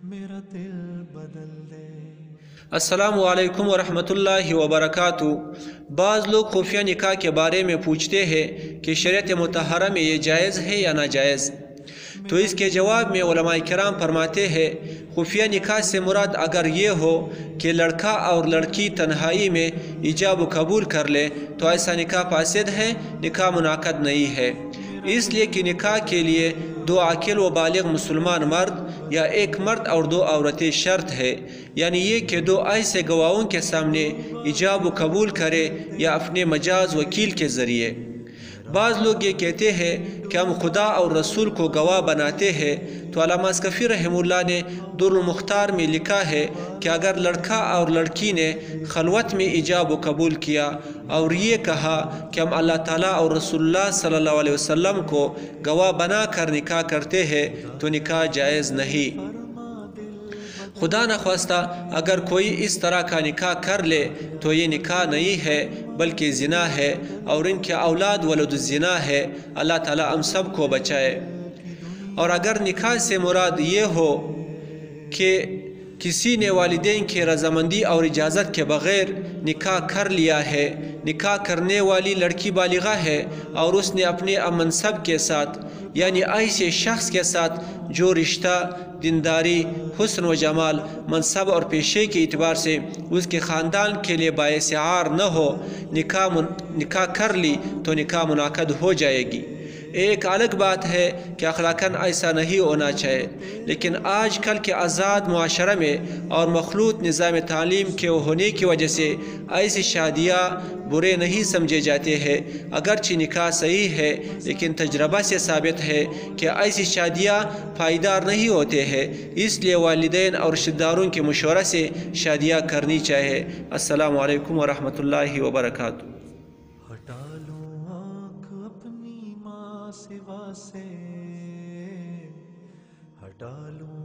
میرا دل بدل دے۔ السلام علیکم ورحمۃ اللہ وبرکاتہ۔ بعض لوگ خفیہ نکاح کے بارے میں پوچھتے ہیں کہ شریعت مطہرہ میں یہ جائز ہے یا ناجائز، تو اس کے جواب میں علماء کرام فرماتے ہیں خفیہ نکاح سے مراد اگر یہ ہو کہ لڑکا اور لڑکی تنہائی میں ایجاب و قبول کر لے تو ایسا نکاح فاسد ہے، نکاح منعقد نہیں ہے، اس لیے کہ نکاح کے لیے دو عاقل و بالغ مسلمان مرد یا ایک مرد اور دو عورتیں شرط ہے، یعنی یہ کہ دو ایسے گواہوں کے سامنے ایجاب و قبول کرے یا اپنے مجاز وکیل کے ذریعے۔ بعض لوگ یہ کہتے ہیں کہ ہم خدا اور رسول کو گواہ بناتے ہیں، تو علامہ اسکفی رحمہ اللہ نے در المختار میں لکھا ہے کہ اگر لڑکا اور لڑکی نے خلوت میں ایجاب و قبول کیا اور یہ کہا کہ ہم اللہ تعالیٰ اور رسول اللہ صلی اللہ علیہ وسلم کو گواہ بنا کر نکاح کرتے ہیں تو نکاح جائز نہیں۔ خدا نخواستہ اگر کوئی اس طرح کا نکاح کر لے تو یہ نکاح نہیں ہے بلکہ زنا ہے، اور ان کے اولاد ولد الزنا ہے، اللہ تعالیٰ ہم سب کو بچائے۔ اور اگر نکاح سے مراد یہ ہو کہ کسی نے والدین کی رضامندی اور اجازت کے بغیر نکاح کر لیا ہے، نکاح کرنے والی لڑکی بالغہ ہے اور اس نے اپنے منصب کے ساتھ، یعنی ایسے شخص کے ساتھ جو رشتہ دینداری، حسن و جمال، منصب اور پیشے کے اعتبار سے اس کے خاندان کے لیے باعث عار نہ ہو، نکاح کر لی تو نکاح منعقد ہو جائے گی۔ ایک الگ بات ہے کہ اخلاقاً ایسا نہیں ہونا چاہیے، لیکن آج کل کے آزاد معاشرہ میں اور مخلوط نظام تعلیم کے ہونے کی وجہ سے ایسی شادیاں برے نہیں سمجھے جاتے ہیں، اگرچہ نکاح صحیح ہے لیکن تجربہ سے ثابت ہے کہ ایسی شادیاں پائیدار نہیں ہوتے ہیں، اس لیے والدین اور رشتہ داروں کے مشورہ سے شادیاں کرنی چاہیے۔ السلام علیکم ورحمۃ اللہ وبرکاتہ۔ ہٹا لوں آنکھ اپنی ماں سوا سے، ہٹا لوں